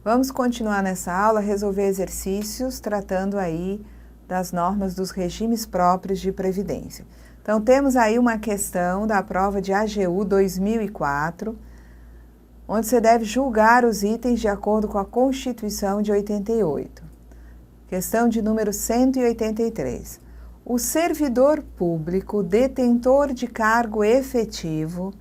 Vamos continuar nessa aula, resolver exercícios, tratando aí das normas dos regimes próprios de previdência. Então, temos aí uma questão da prova de AGU 2004, onde você deve julgar os itens de acordo com a Constituição de 88. Questão de número 183. O servidor público detentor de cargo efetivo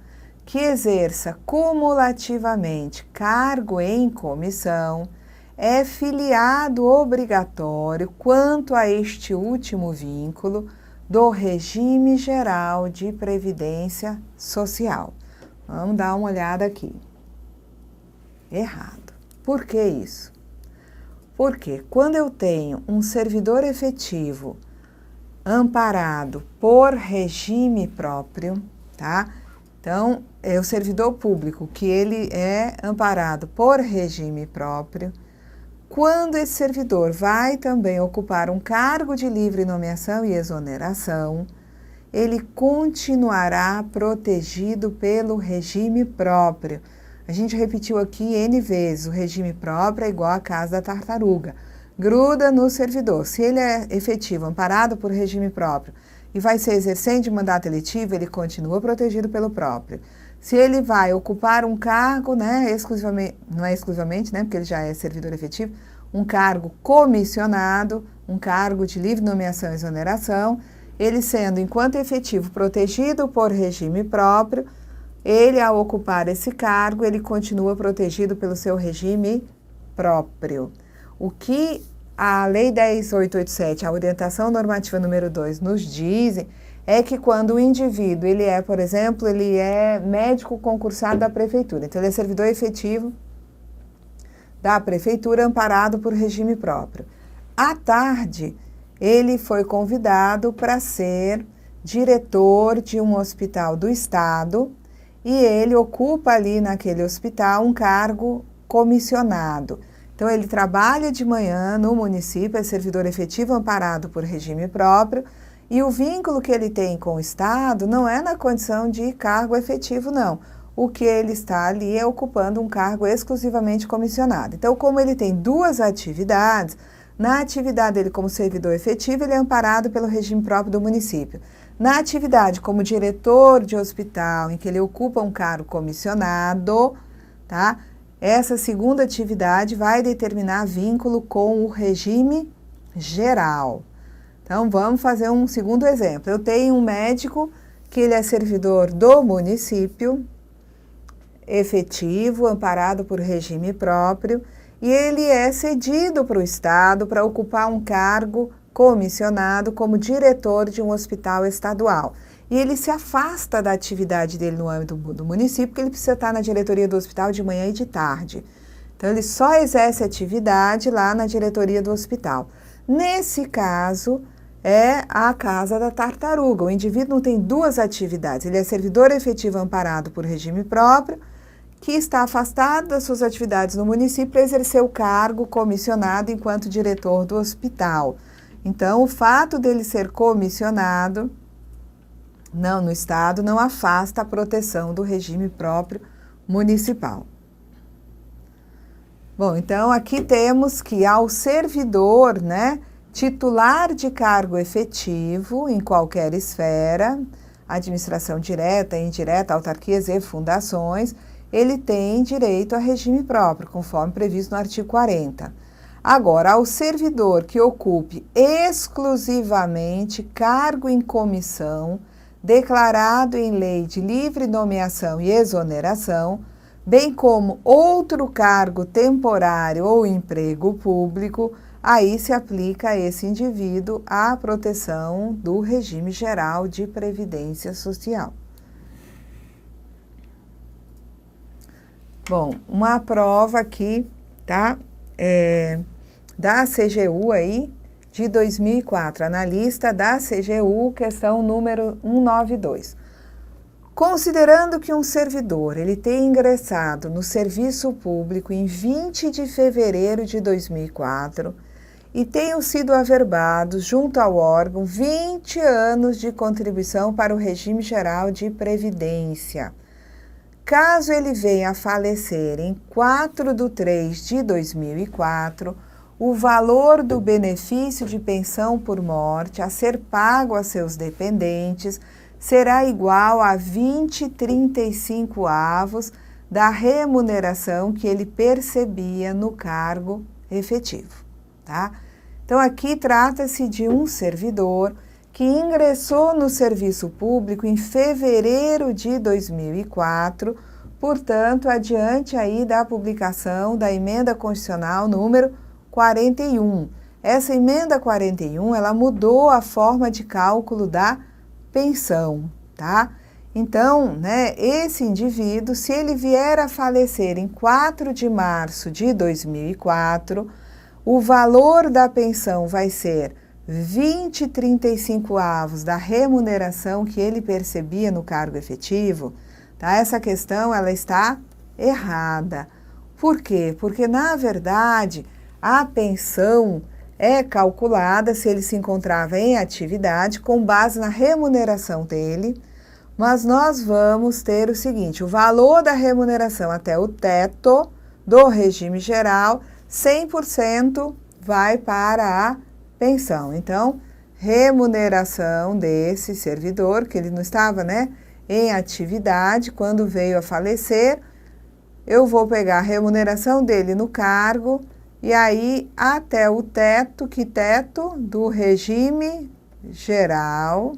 que exerça cumulativamente cargo em comissão é filiado obrigatório quanto a este último vínculo do regime geral de previdência social. Vamos dar uma olhada aqui. Errado. Por que isso? Porque quando eu tenho um servidor efetivo amparado por regime próprio, tá? Então, é o servidor público que ele é amparado por regime próprio. Quando esse servidor vai também ocupar um cargo de livre nomeação e exoneração, ele continuará protegido pelo regime próprio. A gente repetiu aqui N vezes, o regime próprio é igual à casa da tartaruga. Gruda no servidor. Se ele é efetivo, amparado por regime próprio, e vai ser exercente de mandato eletivo, ele continua protegido pelo próprio. Se ele vai ocupar um cargo, né, exclusivamente, não é exclusivamente, né, porque ele já é servidor efetivo, um cargo comissionado, um cargo de livre nomeação e exoneração, ele sendo, enquanto efetivo, protegido por regime próprio, ele, ao ocupar esse cargo, ele continua protegido pelo seu regime próprio. O que a Lei 10.887, a orientação normativa número 2, nos dizem é que quando o indivíduo, ele é, por exemplo, ele é médico concursado da prefeitura, então ele é servidor efetivo da prefeitura amparado por regime próprio. À tarde, ele foi convidado para ser diretor de um hospital do estado e ele ocupa ali naquele hospital um cargo comissionado. Então, ele trabalha de manhã no município, é servidor efetivo amparado por regime próprio, e o vínculo que ele tem com o Estado não é na condição de cargo efetivo, não. O que ele está ali é ocupando um cargo exclusivamente comissionado. Então, como ele tem duas atividades, na atividade dele como servidor efetivo, ele é amparado pelo regime próprio do município. Na atividade como diretor de hospital, em que ele ocupa um cargo comissionado, tá? Essa segunda atividade vai determinar vínculo com o regime geral. Então, vamos fazer um segundo exemplo. Eu tenho um médico que ele é servidor do município, efetivo, amparado por regime próprio, e ele é cedido para o Estado para ocupar um cargo comissionado como diretor de um hospital estadual. E ele se afasta da atividade dele no âmbito do município, porque ele precisa estar na diretoria do hospital de manhã e de tarde. Então, ele só exerce atividade lá na diretoria do hospital. Nesse caso, é a casa da tartaruga. O indivíduo não tem duas atividades. Ele é servidor efetivo amparado por regime próprio, que está afastado das suas atividades no município para exercer o cargo comissionado enquanto diretor do hospital. Então, o fato dele ser comissionado no Estado não afasta a proteção do regime próprio municipal. Bom, então aqui temos que ao servidor, né, titular de cargo efetivo em qualquer esfera, administração direta, indireta, autarquias e fundações, ele tem direito a regime próprio, conforme previsto no artigo 40. Agora, ao servidor que ocupe exclusivamente cargo em comissão, declarado em lei de livre nomeação e exoneração, bem como outro cargo temporário ou emprego público, aí se aplica a esse indivíduo a proteção do regime geral de previdência social. Bom, uma prova aqui, tá? Da CGU aí, de 2004, analista da CGU, questão número 192. Considerando que um servidor ele tenha ingressado no serviço público em 20 de fevereiro de 2004 e tenham sido averbados junto ao órgão 20 anos de contribuição para o regime geral de previdência, Caso ele venha a falecer em 4/3/2004, o valor do benefício de pensão por morte a ser pago a seus dependentes será igual a 20/35 da remuneração que ele percebia no cargo efetivo, tá? Então, aqui trata-se de um servidor que ingressou no serviço público em fevereiro de 2004, portanto, adiante aí da publicação da emenda constitucional número 41. Essa emenda 41, ela mudou a forma de cálculo da pensão, tá? Então, né, esse indivíduo, se ele vier a falecer em 4 de março de 2004, o valor da pensão vai ser 20/35 da remuneração que ele percebia no cargo efetivo, tá? Essa questão, ela está errada. Por quê? Porque, na verdade, a pensão é calculada se ele se encontrava em atividade com base na remuneração dele, mas nós vamos ter o seguinte, o valor da remuneração até o teto do regime geral, 100% vai para a pensão. Então, remuneração desse servidor, que ele não estava, né, em atividade, quando veio a falecer, eu vou pegar a remuneração dele no cargo, e aí até o teto, que teto? Do regime geral.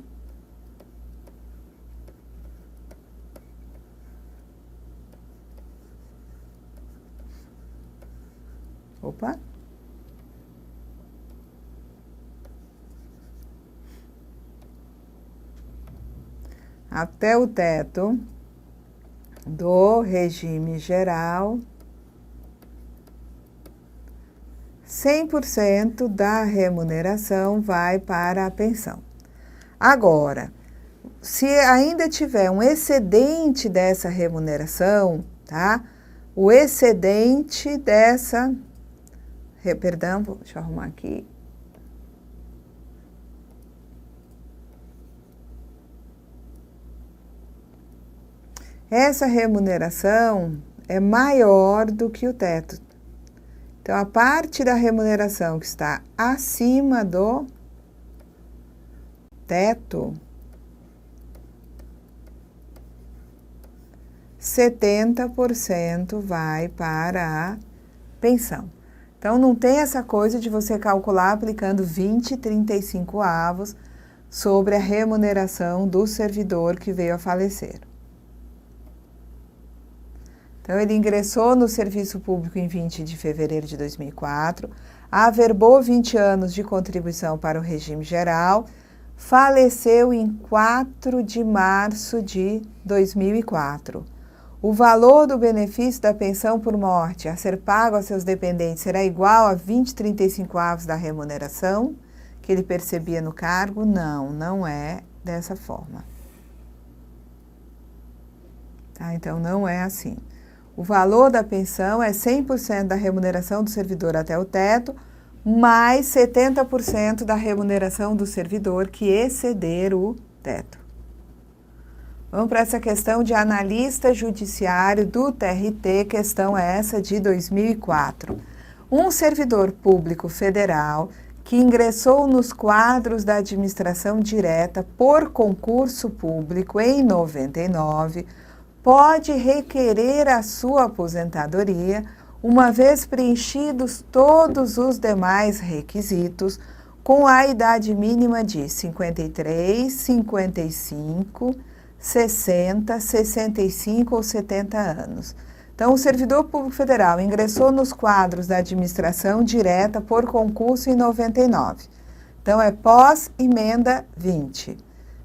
Opa! Até o teto do regime geral, 100% da remuneração vai para a pensão. Agora, se ainda tiver um excedente dessa remuneração, tá? O excedente dessa... Perdão, deixa eu arrumar aqui. Essa remuneração é maior do que o teto. Então, a parte da remuneração que está acima do teto, 70% vai para a pensão. Então, não tem essa coisa de você calcular aplicando 20/35 sobre a remuneração do servidor que veio a falecer. Então, ele ingressou no serviço público em 20 de fevereiro de 2004, averbou 20 anos de contribuição para o regime geral, faleceu em 4 de março de 2004. O valor do benefício da pensão por morte a ser pago a seus dependentes será igual a 20/35 da remuneração que ele percebia no cargo? Não, não é dessa forma. Tá? Então, não é assim. O valor da pensão é 100% da remuneração do servidor até o teto, mais 70% da remuneração do servidor que exceder o teto. Vamos para essa questão de analista judiciário do TRT, questão essa de 2004. Um servidor público federal que ingressou nos quadros da administração direta por concurso público em 99, pode requerer a sua aposentadoria, uma vez preenchidos todos os demais requisitos, com a idade mínima de 53, 55, 60, 65 ou 70 anos. Então, o servidor público federal ingressou nos quadros da administração direta por concurso em 99. Então, é pós-emenda 20.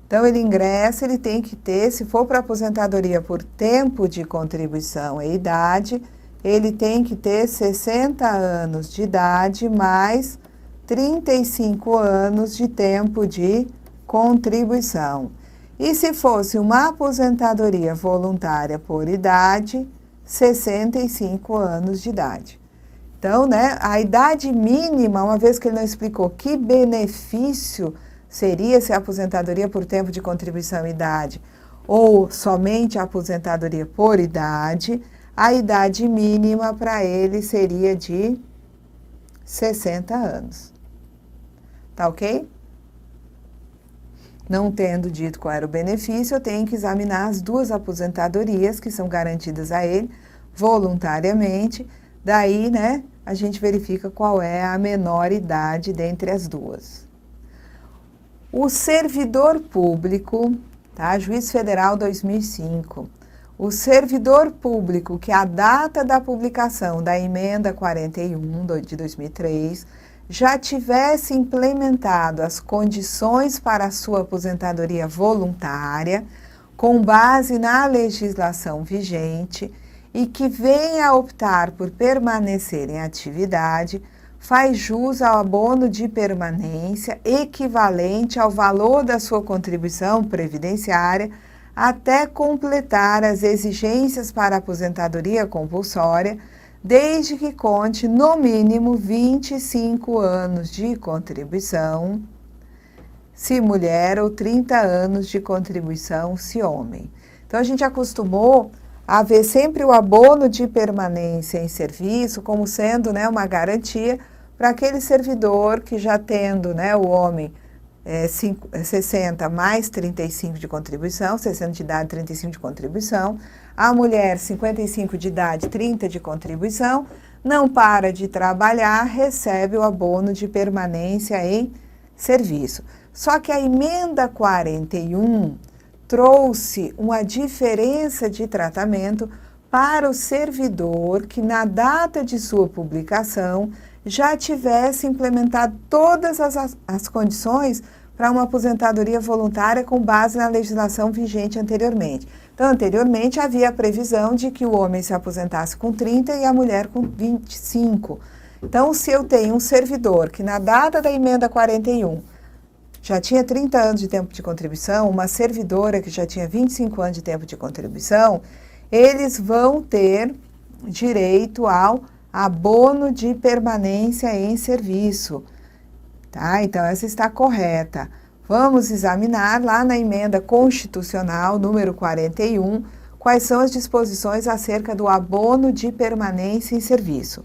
Então, ele ingressa, ele tem que ter, se for para aposentadoria por tempo de contribuição e idade, ele tem que ter 60 anos de idade mais 35 anos de tempo de contribuição. E se fosse uma aposentadoria voluntária por idade, 65 anos de idade. Então, né, a idade mínima, uma vez que ele não explicou que benefício seria se a aposentadoria por tempo de contribuição e idade, ou somente a aposentadoria por idade, a idade mínima para ele seria de 60 anos. Tá ok? Não tendo dito qual era o benefício, eu tenho que examinar as duas aposentadorias que são garantidas a ele voluntariamente. Daí, né, a gente verifica qual é a menor idade dentre as duas. O servidor público, tá? Juiz Federal 2005. O servidor público que a data da publicação da emenda 41 de 2003 já tivesse implementado as condições para a sua aposentadoria voluntária, com base na legislação vigente, e que venha a optar por permanecer em atividade, faz jus ao abono de permanência equivalente ao valor da sua contribuição previdenciária até completar as exigências para a aposentadoria compulsória, desde que conte no mínimo 25 anos de contribuição, se mulher, ou 30 anos de contribuição, se homem. Então, a gente acostumou a ver sempre o abono de permanência em serviço como sendo, né, uma garantia para aquele servidor que, já tendo, né, o homem 60 mais 35 de contribuição, 60 de idade, 35 de contribuição, a mulher 55 de idade, 30 de contribuição, não para de trabalhar, recebe o abono de permanência em serviço. Só que a emenda 41 trouxe uma diferença de tratamento para o servidor que, na data de sua publicação, já tivesse implementado todas as condições para uma aposentadoria voluntária com base na legislação vigente anteriormente. Então, anteriormente, havia a previsão de que o homem se aposentasse com 30 e a mulher com 25. Então, se eu tenho um servidor que, na data da emenda 41, já tinha 30 anos de tempo de contribuição, uma servidora que já tinha 25 anos de tempo de contribuição, eles vão ter direito ao abono de permanência em serviço, tá? Então, essa está correta. Vamos examinar lá na emenda constitucional número 41, quais são as disposições acerca do abono de permanência em serviço.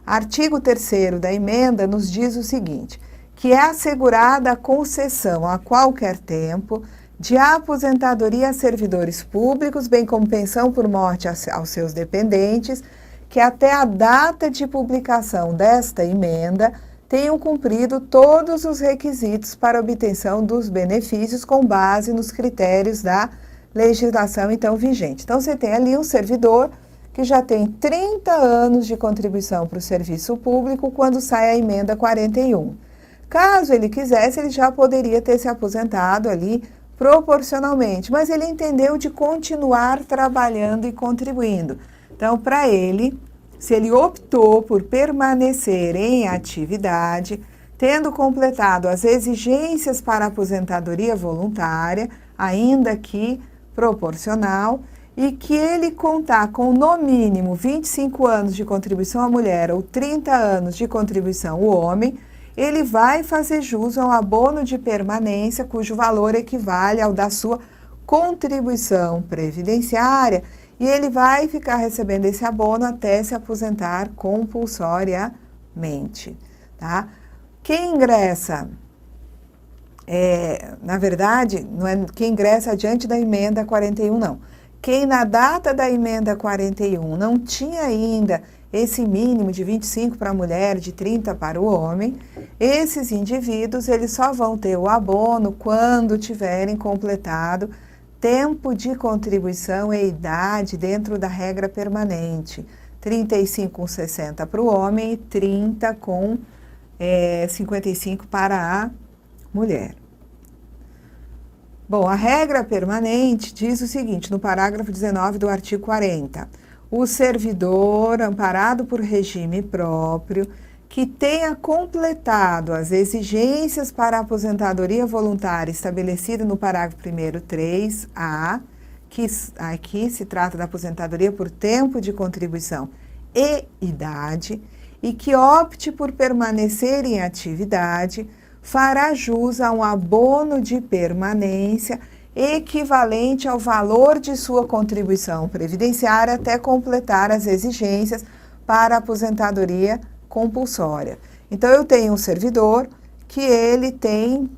Artigo 3º da emenda nos diz o seguinte, que é assegurada a concessão a qualquer tempo de aposentadoria a servidores públicos, bem como pensão por morte aos seus dependentes, que até a data de publicação desta emenda tenham cumprido todos os requisitos para obtenção dos benefícios com base nos critérios da legislação então vigente. Então, você tem ali um servidor que já tem 30 anos de contribuição para o serviço público quando sai a emenda 41. Caso ele quisesse, ele já poderia ter se aposentado ali proporcionalmente, mas ele entendeu de continuar trabalhando e contribuindo. Então, para ele, se ele optou por permanecer em atividade, tendo completado as exigências para a aposentadoria voluntária, ainda que proporcional, e que ele contar com no mínimo 25 anos de contribuição à mulher ou 30 anos de contribuição ao homem, ele vai fazer jus ao abono de permanência, cujo valor equivale ao da sua contribuição previdenciária, e ele vai ficar recebendo esse abono até se aposentar compulsoriamente, tá? Quem ingressa, na verdade, não é quem ingressa diante da emenda 41, não. Quem na data da emenda 41 não tinha ainda esse mínimo de 25 para a mulher, de 30 para o homem, esses indivíduos eles só vão ter o abono quando tiverem completado tempo de contribuição e idade dentro da regra permanente. 35 com 60 para o homem e 30 com 55 para a mulher. Bom, a regra permanente diz o seguinte, no parágrafo 19 do artigo 40, o servidor amparado por regime próprio que tenha completado as exigências para a aposentadoria voluntária estabelecida no parágrafo 1º 3A, que aqui se trata da aposentadoria por tempo de contribuição e idade, e que opte por permanecer em atividade, fará jus a um abono de permanência equivalente ao valor de sua contribuição previdenciária até completar as exigências para a aposentadoria compulsória. Então, eu tenho um servidor que ele tem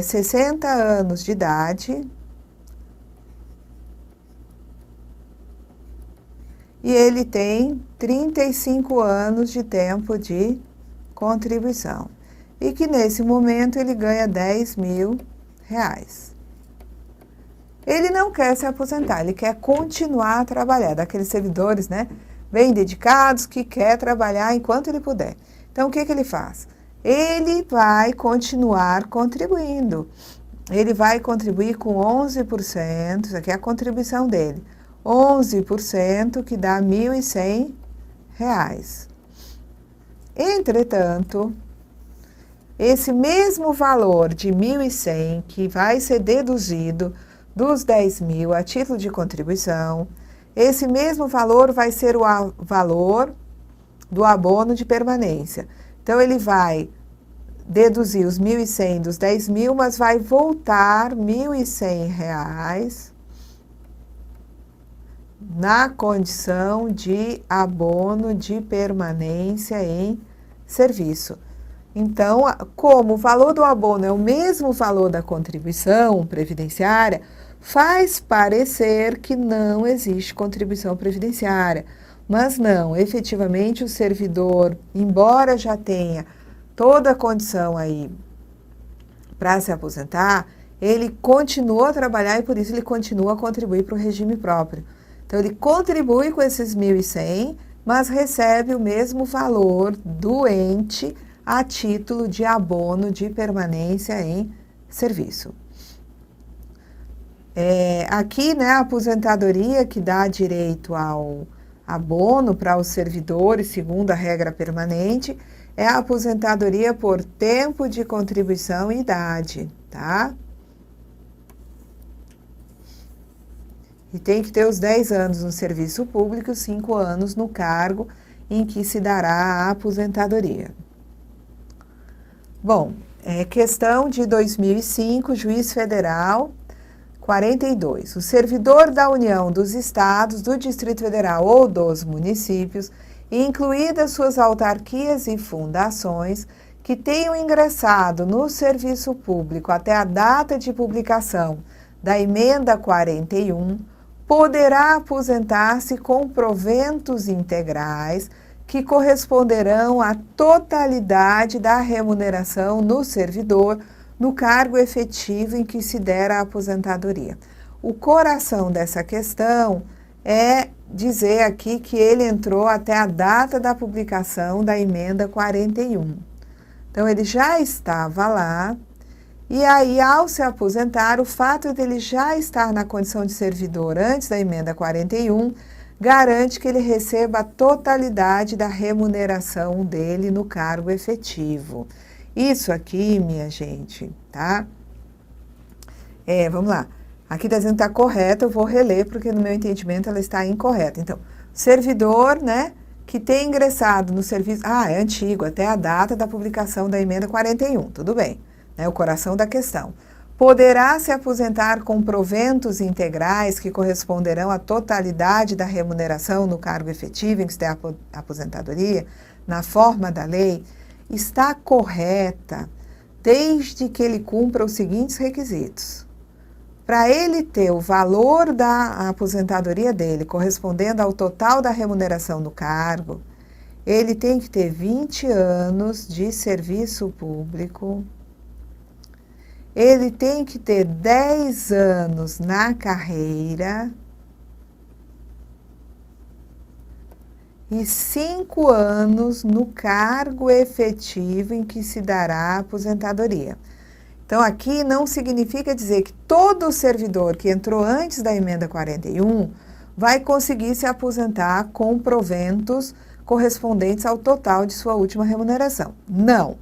60 anos de idade e ele tem 35 anos de tempo de contribuição. E que nesse momento ele ganha R$10.000. Ele não quer se aposentar, ele quer continuar a trabalhar, daqueles servidores, né, bem dedicados, que quer trabalhar enquanto ele puder. Então, o que ele faz? Ele vai continuar contribuindo. Ele vai contribuir com 11%, isso aqui é a contribuição dele, 11%, que dá R$1.100. Entretanto, esse mesmo valor de 1.100, que vai ser deduzido dos 10.000 a título de contribuição, esse mesmo valor vai ser o valor do abono de permanência. Então, ele vai deduzir os 1.100 dos 10.000, mas vai voltar R$1.100 na condição de abono de permanência em serviço. Então, como o valor do abono é o mesmo valor da contribuição previdenciária, faz parecer que não existe contribuição previdenciária. Mas não, efetivamente o servidor, embora já tenha toda a condição aí para se aposentar, ele continua a trabalhar e por isso ele continua a contribuir para o regime próprio. Então, ele contribui com esses 1.100, mas recebe o mesmo valor do ente a título de abono de permanência em serviço. Aqui, né, a aposentadoria que dá direito ao abono para os servidores, segundo a regra permanente, é a aposentadoria por tempo de contribuição e idade, tá? E tem que ter os 10 anos no serviço público e os 5 anos no cargo em que se dará a aposentadoria. Bom, questão de 2005, Juiz Federal 42. O servidor da União, dos Estados, do Distrito Federal ou dos municípios, incluídas suas autarquias e fundações, que tenham ingressado no serviço público até a data de publicação da emenda 41, poderá aposentar-se com proventos integrais que corresponderão à totalidade da remuneração no servidor no cargo efetivo em que se der a aposentadoria. O coração dessa questão é dizer aqui que ele entrou até a data da publicação da emenda 41. Então, ele já estava lá, e aí, ao se aposentar, o fato de ele já estar na condição de servidor antes da emenda 41, garante que ele receba a totalidade da remuneração dele no cargo efetivo. Isso aqui, minha gente, tá? Vamos lá. Aqui está dizendo que está correto, eu vou reler, porque no meu entendimento ela está incorreta. Então, servidor, né, que tem ingressado no serviço... é antigo, até a data da publicação da emenda 41, tudo bem, né, o coração da questão. Poderá se aposentar com proventos integrais que corresponderão à totalidade da remuneração no cargo efetivo em que se der a aposentadoria, na forma da lei, está correta desde que ele cumpra os seguintes requisitos. Para ele ter o valor da aposentadoria dele correspondendo ao total da remuneração no cargo, ele tem que ter 20 anos de serviço público, ele tem que ter 10 anos na carreira e 5 anos no cargo efetivo em que se dará a aposentadoria. Então, aqui não significa dizer que todo servidor que entrou antes da emenda 41 vai conseguir se aposentar com proventos correspondentes ao total de sua última remuneração. Não.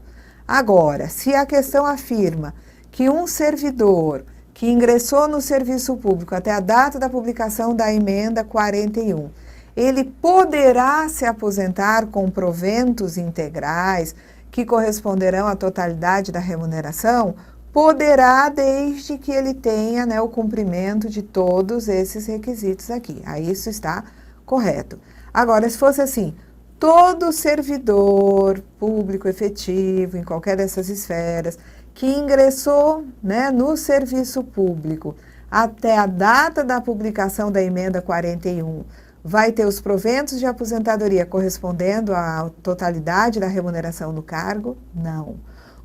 Agora, se a questão afirma que um servidor que ingressou no serviço público até a data da publicação da emenda 41, ele poderá se aposentar com proventos integrais que corresponderão à totalidade da remuneração, poderá, desde que ele tenha, né, o cumprimento de todos esses requisitos aqui. Aí isso está correto. Agora, se fosse assim, todo servidor público efetivo, em qualquer dessas esferas, que ingressou, né, no serviço público até a data da publicação da emenda 41, vai ter os proventos de aposentadoria correspondendo à totalidade da remuneração do cargo? Não.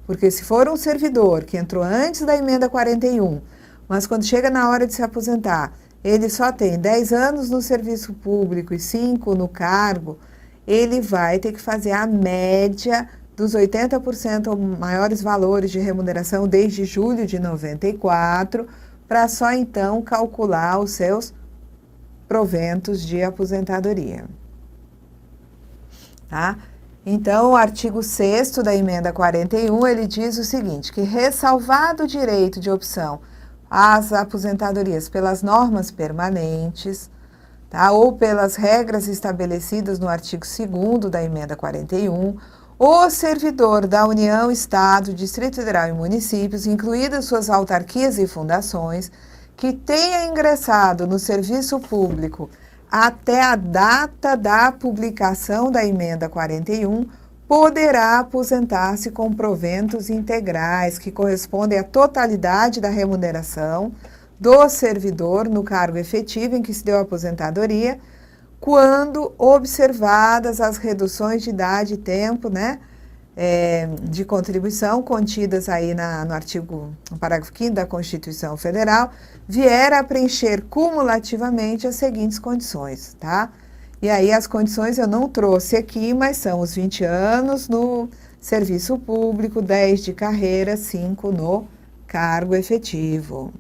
Porque se for um servidor que entrou antes da emenda 41, mas quando chega na hora de se aposentar, ele só tem 10 anos no serviço público e 5 no cargo, ele vai ter que fazer a média dos 80% ou maiores valores de remuneração desde julho de 94, para só então calcular os seus proventos de aposentadoria. Tá? Então, o artigo 6º da emenda 41, ele diz o seguinte, que ressalvado o direito de opção às aposentadorias pelas normas permanentes, tá? Ou pelas regras estabelecidas no artigo 2º da emenda 41, o servidor da União, Estado, Distrito Federal e municípios, incluídas suas autarquias e fundações, que tenha ingressado no serviço público até a data da publicação da emenda 41, poderá aposentar-se com proventos integrais que correspondem à totalidade da remuneração do servidor no cargo efetivo em que se deu a aposentadoria, quando observadas as reduções de idade e tempo, né, de contribuição contidas aí no parágrafo 5º da Constituição Federal, vier a preencher cumulativamente as seguintes condições, tá? E aí as condições eu não trouxe aqui, mas são os 20 anos no serviço público, 10 de carreira, 5 no cargo efetivo.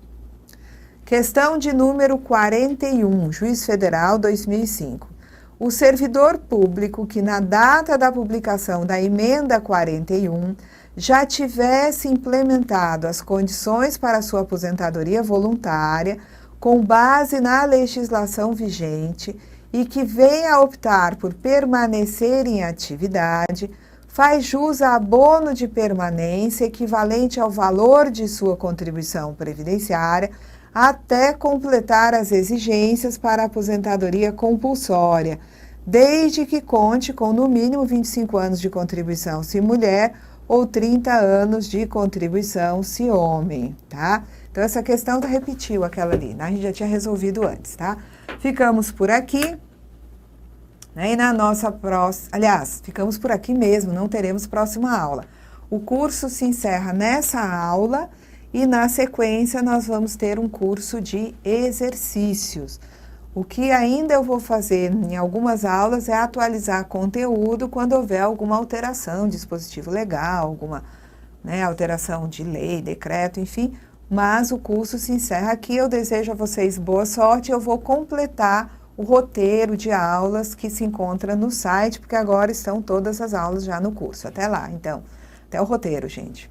Questão de número 41, Juiz Federal 2005. O servidor público que na data da publicação da emenda 41 já tivesse implementado as condições para sua aposentadoria voluntária com base na legislação vigente e que venha a optar por permanecer em atividade, faz jus a abono de permanência equivalente ao valor de sua contribuição previdenciária até completar as exigências para a aposentadoria compulsória, desde que conte com no mínimo 25 anos de contribuição se mulher ou 30 anos de contribuição se homem, tá? Então, essa questão repetiu aquela ali, né? A gente já tinha resolvido antes, tá? Ficamos por aqui, né? E na nossa próxima... Aliás, ficamos por aqui mesmo, não teremos próxima aula. O curso se encerra nessa aula e, na sequência, nós vamos ter um curso de exercícios. O que ainda eu vou fazer em algumas aulas é atualizar conteúdo quando houver alguma alteração, dispositivo legal, alguma, né, alteração de lei, decreto, enfim. Mas o curso se encerra aqui. Eu desejo a vocês boa sorte. Eu vou completar o roteiro de aulas que se encontra no site, porque agora estão todas as aulas já no curso. Até lá, então. Até o roteiro, gente.